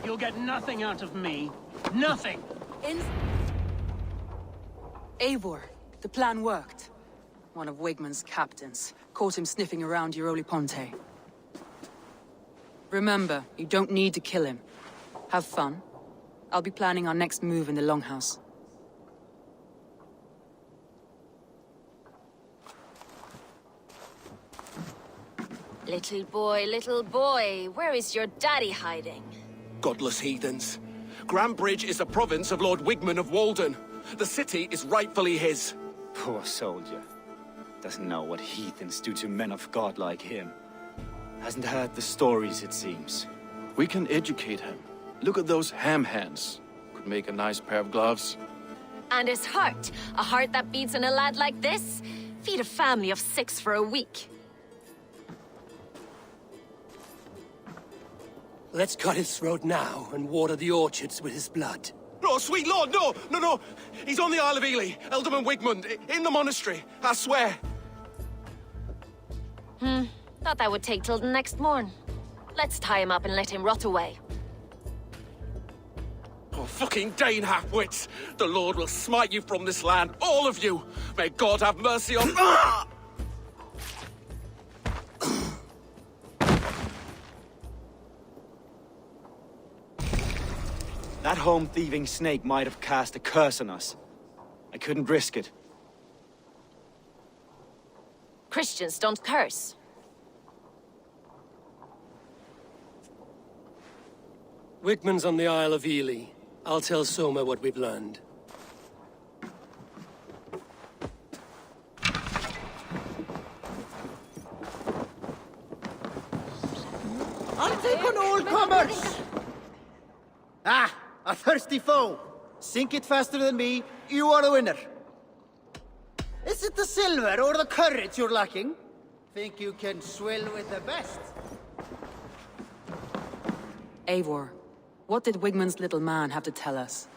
You'll get nothing out of me. Nothing! Eivor, the plan worked. One of Wigmund's captains caught him sniffing around Euroli Ponte. Remember, you don't need to kill him. Have fun. I'll be planning our next move in the Longhouse. Little boy, where is your daddy hiding? Godless heathens. Grambridge is a province of Lord Wigmund of Walden. The city is rightfully his. Poor soldier. Doesn't know what heathens do to men of God like him. Hasn't heard the stories, it seems. We can educate him. Look at those ham hands. Could make a nice pair of gloves. And his heart. A heart that beats in a lad like this? Feed a family of 6 for a week. Let's cut his throat now and water the orchards with his blood. No, sweet lord, no! He's on the Isle of Ely, Ealdorman Wigmund, in the monastery, I swear. Thought that would take till the next morn. Let's tie him up and let him rot away. Oh, fucking Dane half-wits! The Lord will smite you from this land, all of you! May God have mercy on... That home-thieving snake might have cast a curse on us. I couldn't risk it. Christians don't curse. Wigmund's on the Isle of Ely. I'll tell Soma what we've learned. I'll take on all comers! Ah, a thirsty foe. Sink it faster than me, you are the winner. Is it the silver or the courage you're lacking? Think you can swill with the best? Eivor, what did Wigmund's little man have to tell us?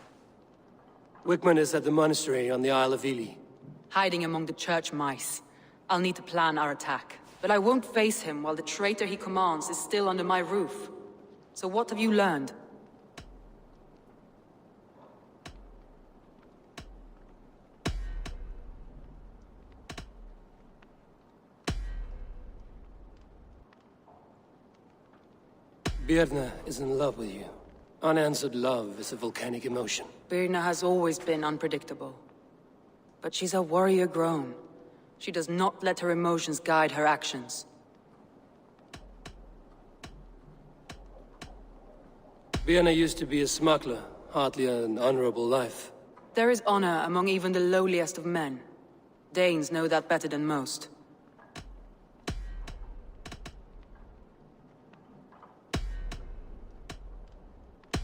Wigmund is at the monastery on the Isle of Ely. Hiding among the church mice. I'll need to plan our attack. But I won't face him while the traitor he commands is still under my roof. So what have you learned? Birna is in love with you. Unanswered love is a volcanic emotion. Birna has always been unpredictable. But she's a warrior grown. She does not let her emotions guide her actions. Birna used to be a smuggler, hardly an honorable life. There is honor among even the lowliest of men. Danes know that better than most.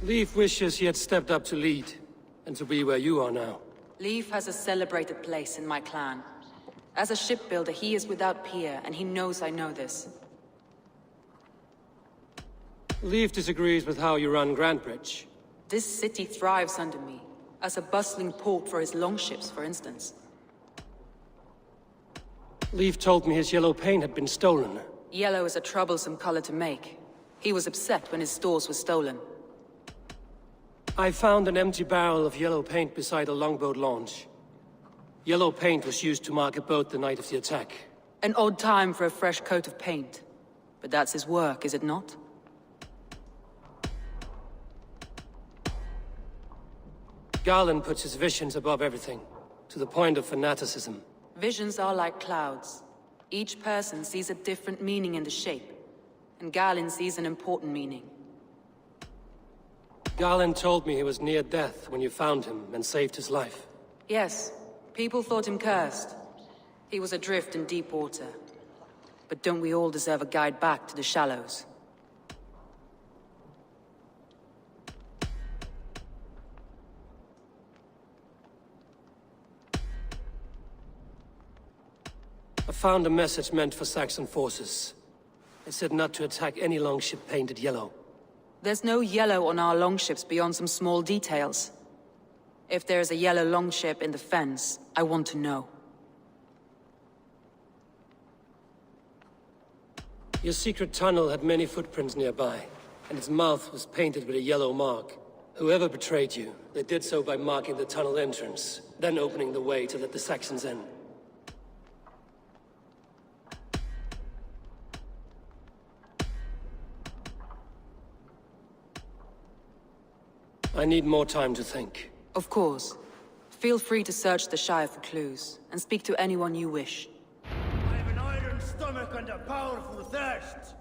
Leif wishes he had stepped up to lead, and to be where you are now. Leif has a celebrated place in my clan. As a shipbuilder, he is without peer, and he knows I know this. Leif disagrees with how you run Grandbridge. This city thrives under me, as a bustling port for his longships, for instance. Leif told me his yellow paint had been stolen. Yellow is a troublesome color to make. He was upset when his stores were stolen. I found an empty barrel of yellow paint beside a longboat launch. Yellow paint was used to mark a boat the night of the attack. An odd time for a fresh coat of paint. But that's his work, is it not? Garland puts his visions above everything, to the point of fanaticism. Visions are like clouds. Each person sees a different meaning in the shape, and Garland sees an important meaning. Garland told me he was near death when you found him and saved his life. Yes, people thought him cursed. He was adrift in deep water. But don't we all deserve a guide back to the shallows? I found a message meant for Saxon forces. It said not to attack any longship painted yellow. There's no yellow on our longships beyond some small details. If there's a yellow longship in the fens, I want to know. Your secret tunnel had many footprints nearby, and its mouth was painted with a yellow mark. Whoever betrayed you, they did so by marking the tunnel entrance, then opening the way to let the Saxons in. I need more time to think. Of course. Feel free to search the Shire for clues, and speak to anyone you wish. I have an iron stomach and a powerful thirst.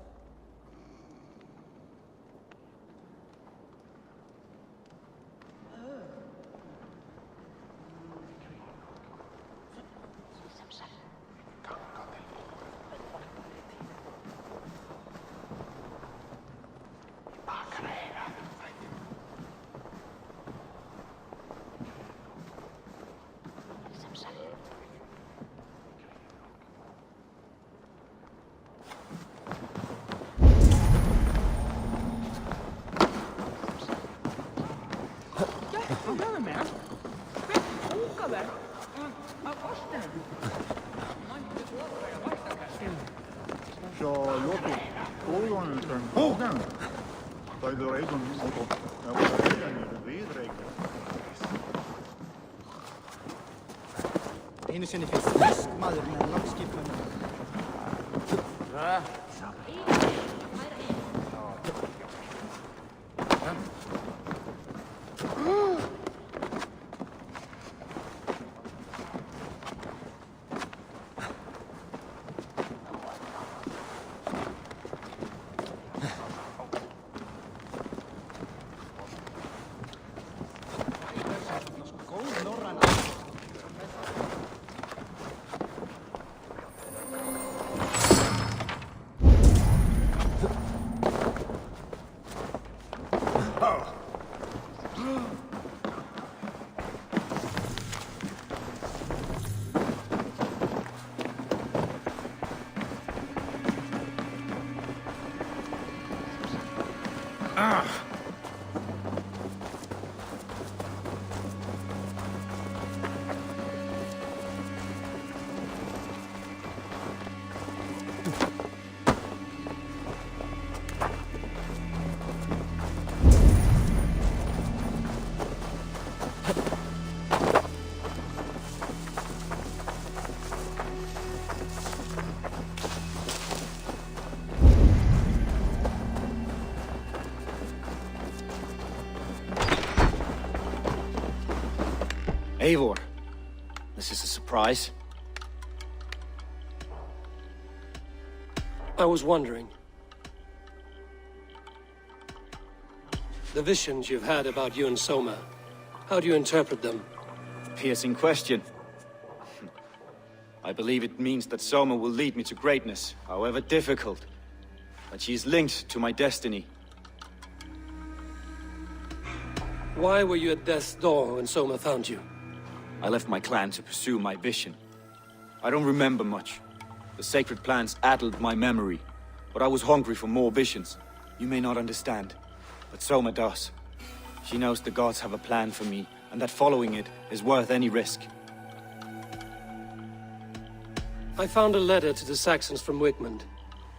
Einu sinni fyrst fiskmaður með lagskipunum. Eivor, this is a surprise. I was wondering. The visions you've had about you and Soma, how do you interpret them? Piercing question. I believe it means that Soma will lead me to greatness, however difficult. But she is linked to my destiny. Why were you at death's door when Soma found you? I left my clan to pursue my vision. I don't remember much. The sacred plans addled my memory, but I was hungry for more visions. You may not understand, but Soma does. She knows the gods have a plan for me, and that following it is worth any risk. I found a letter to the Saxons from Wigmund.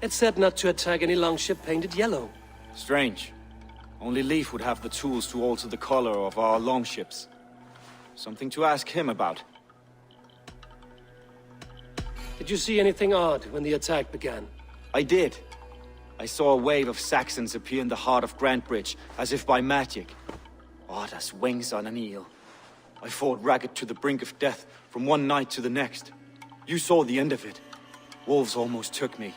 It said not to attack any longship painted yellow. Strange. Only Leif would have the tools to alter the color of our longships. Something to ask him about. Did you see anything odd when the attack began? I did. I saw a wave of Saxons appear in the heart of Grantebridge, as if by magic. Odd as wings on an eel. I fought ragged to the brink of death from one night to the next. You saw the end of it. Wolves almost took me.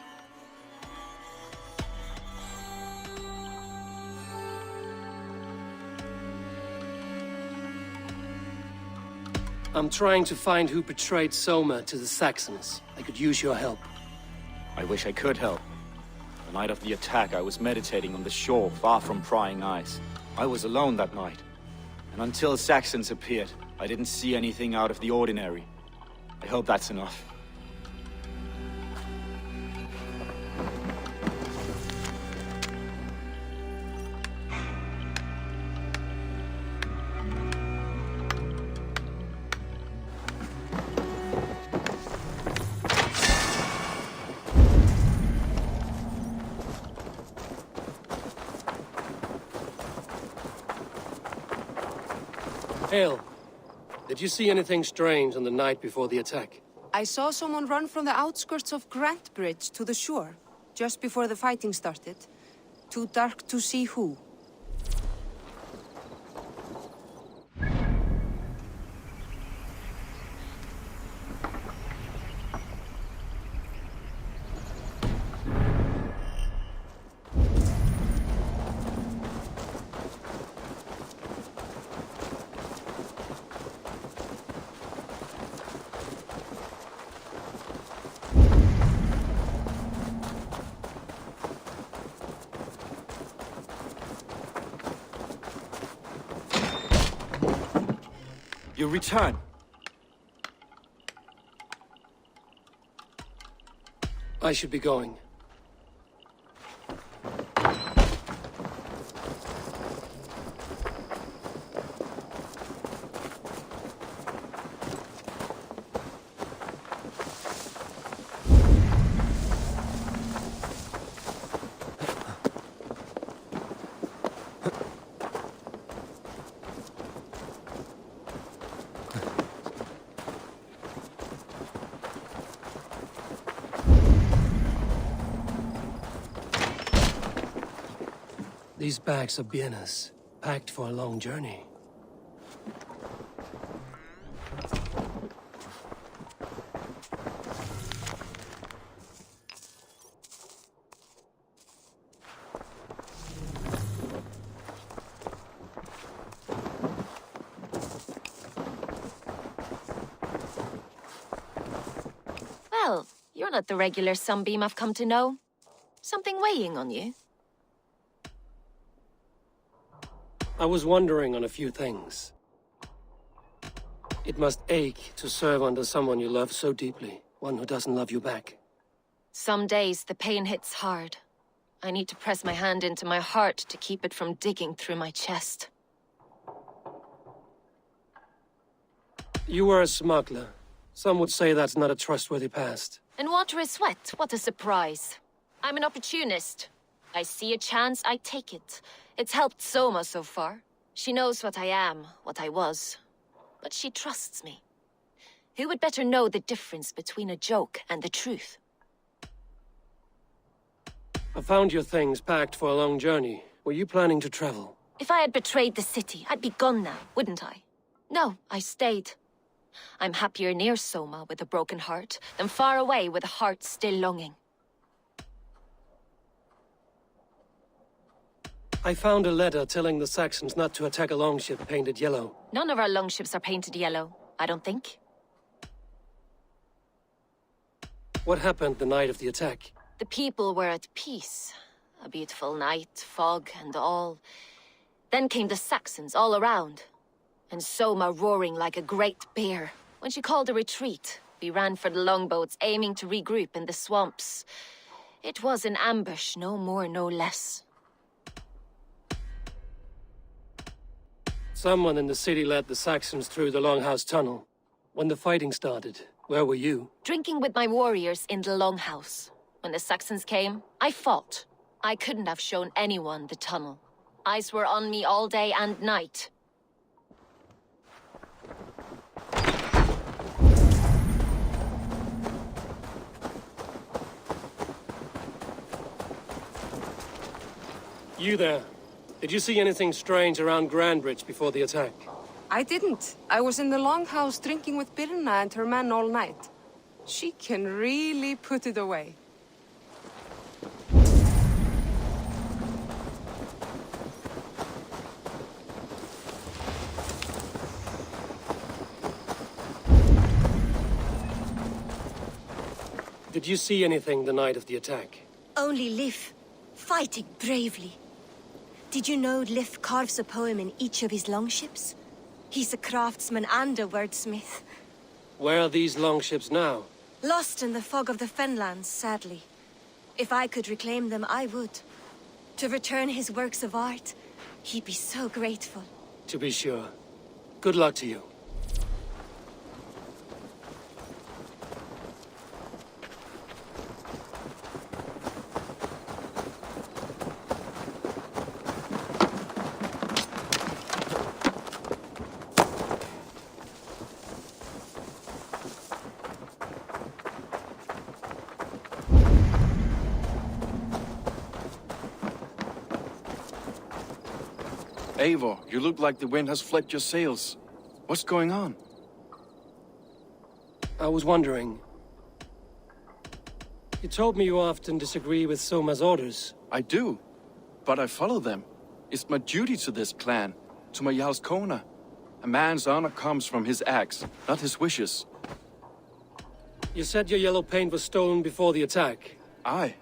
I'm trying to find who betrayed Soma to the Saxons. I could use your help. I wish I could help. The night of the attack, I was meditating on the shore, far from prying eyes. I was alone that night. And until Saxons appeared, I didn't see anything out of the ordinary. I hope that's enough. Hail. Did you see anything strange on the night before the attack? I saw someone run from the outskirts of Bridge to the shore, just before the fighting started. Too dark to see who. You return. I should be going. These bags are bienes, packed for a long journey. Well, you're not the regular sunbeam I've come to know. Something weighing on you? I was wondering on a few things. It must ache to serve under someone you love so deeply, one who doesn't love you back. Some days the pain hits hard. I need to press my hand into my heart to keep it from digging through my chest. You were a smuggler. Some would say that's not a trustworthy past. And water is wet, what a surprise. I'm an opportunist. I see a chance, I take it. It's helped Soma so far. She knows what I am, what I was. But she trusts me. Who would better know the difference between a joke and the truth? I found your things packed for a long journey. Were you planning to travel? If I had betrayed the city, I'd be gone now, wouldn't I? No, I stayed. I'm happier near Soma with a broken heart than far away with a heart still longing. I found a letter telling the Saxons not to attack a longship painted yellow. None of our longships are painted yellow, I don't think. What happened the night of the attack? The people were at peace. A beautiful night, fog and all. Then came the Saxons all around. And Soma roaring like a great bear. When she called a retreat, we ran for the longboats, aiming to regroup in the swamps. It was an ambush, no more, no less. Someone in the city led the Saxons through the Longhouse Tunnel. When the fighting started, where were you? Drinking with my warriors in the Longhouse. When the Saxons came, I fought. I couldn't have shown anyone the tunnel. Eyes were on me all day and night. You there. Did you see anything strange around Bridge before the attack? I didn't. I was in the Longhouse drinking with Birna and her men all night. She can really put it away. Did you see anything the night of the attack? Only Lif, fighting bravely. Did you know Lif carves a poem in each of his longships? He's a craftsman and a wordsmith. Where are these longships now? Lost in the fog of the Fenlands, sadly. If I could reclaim them, I would. To return his works of art, he'd be so grateful. To be sure. Good luck to you. Eivor, you look like the wind has flecked your sails. What's going on? I was wondering. You told me you often disagree with Soma's orders. I do, but I follow them. It's my duty to this clan, to my Jarl's Kona. A man's honor comes from his acts, not his wishes. You said your yellow paint was stolen before the attack. Aye,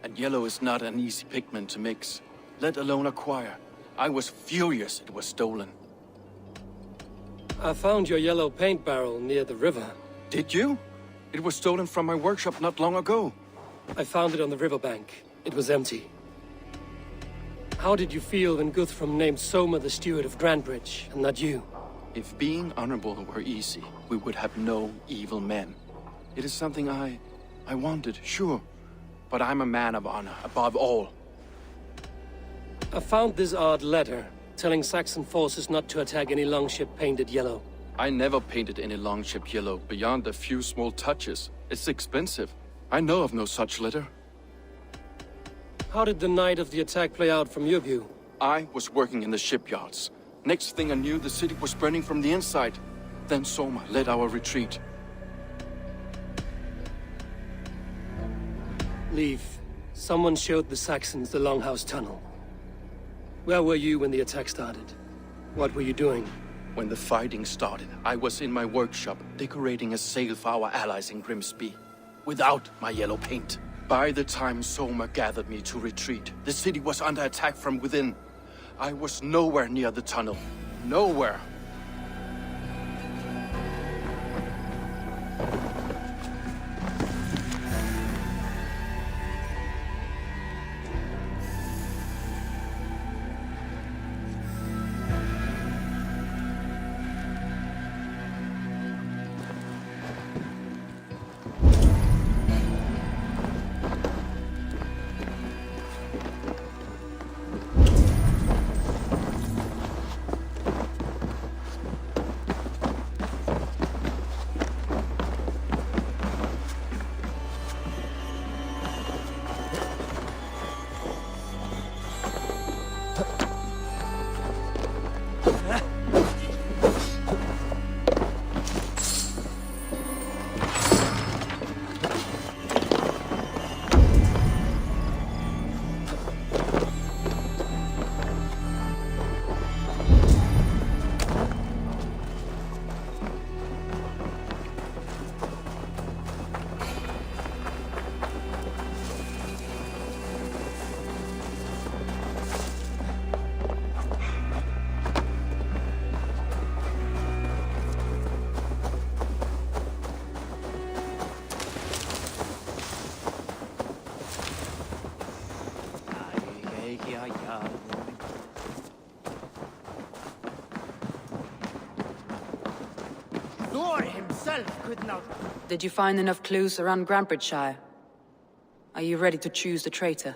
and yellow is not an easy pigment to mix, let alone acquire. I was furious it was stolen. I found your yellow paint barrel near the river. Did you? It was stolen from my workshop not long ago. I found it on the riverbank. It was empty. How did you feel when Guthrum named Soma the steward of Grantebridge, and not you? If being honorable were easy, we would have no evil men. It is something I wanted, sure. But I'm a man of honor, above all. I found this odd letter, telling Saxon forces not to attack any longship painted yellow. I never painted any longship yellow, beyond a few small touches. It's expensive. I know of no such letter. How did the night of the attack play out from your view? I was working in the shipyards. Next thing I knew, the city was burning from the inside. Then Soma led our retreat. Leave. Someone showed the Saxons the Longhouse Tunnel. Where were you when the attack started? What were you doing? When the fighting started, I was in my workshop, decorating a sail for our allies in Grimsby. Without my yellow paint. By the time Soma gathered me to retreat, the city was under attack from within. I was nowhere near the tunnel. Nowhere. Thor himself could not. Did you find enough clues around Grantebridgeshire? Are you ready to choose the traitor?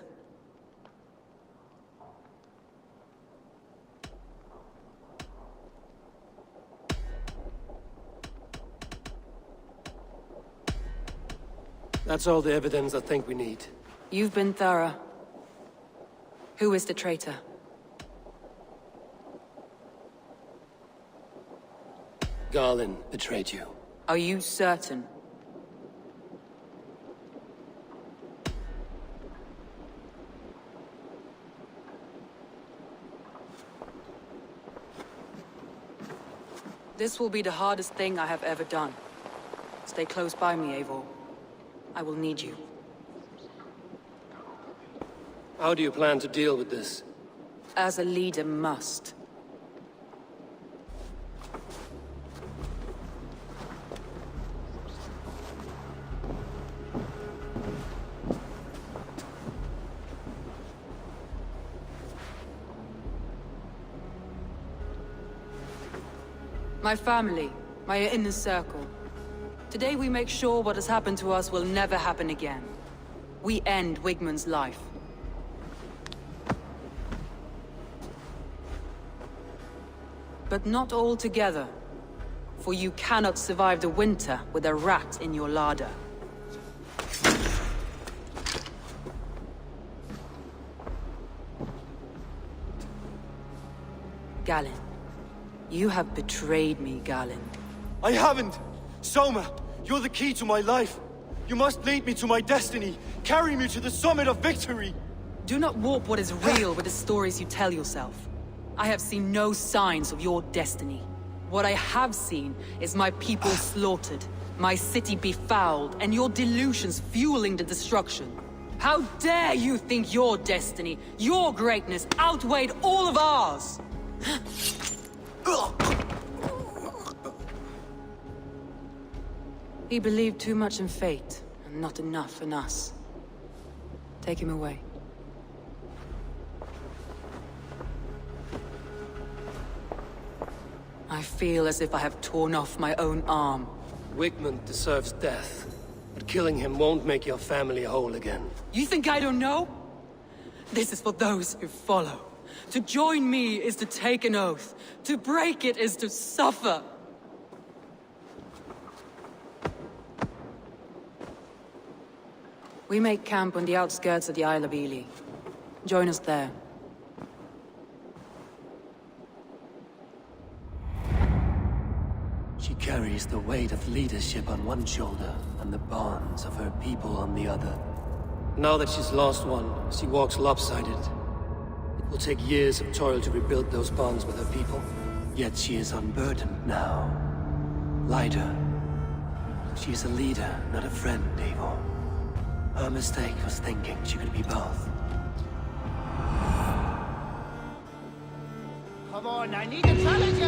That's all the evidence I think we need. You've been thorough. Who is the traitor? Garlin betrayed you. Are you certain? This will be the hardest thing I have ever done. Stay close by me, Eivor. I will need you. How do you plan to deal with this? As a leader must. My family, my inner circle. Today we make sure what has happened to us will never happen again. We end Wigmund's life. But not all together. For you cannot survive the winter with a rat in your larder. Galinn. You have betrayed me, Galinn. I haven't! Soma, you're the key to my life. You must lead me to my destiny. Carry me to the summit of victory. Do not warp what is real with the stories you tell yourself. I have seen no signs of your destiny. What I have seen is my people slaughtered, my city befouled, and your delusions fueling the destruction. How dare you think your destiny, your greatness, outweighed all of ours? He believed too much in fate, and not enough in us. Take him away. I feel as if I have torn off my own arm. Wigmund deserves death, but killing him won't make your family whole again. You think I don't know? This is for those who follow. To join me is to take an oath. To break it is to suffer. We make camp on the outskirts of the Isle of Ely. Join us there. She carries the weight of leadership on one shoulder and the bonds of her people on the other. Now that she's lost one, she walks lopsided. It will take years of toil to rebuild those bonds with her people. Yet she is unburdened now. Lighter. She is a leader, not a friend, Eivor. Her mistake was thinking she could be both. Come on, I need a challenger!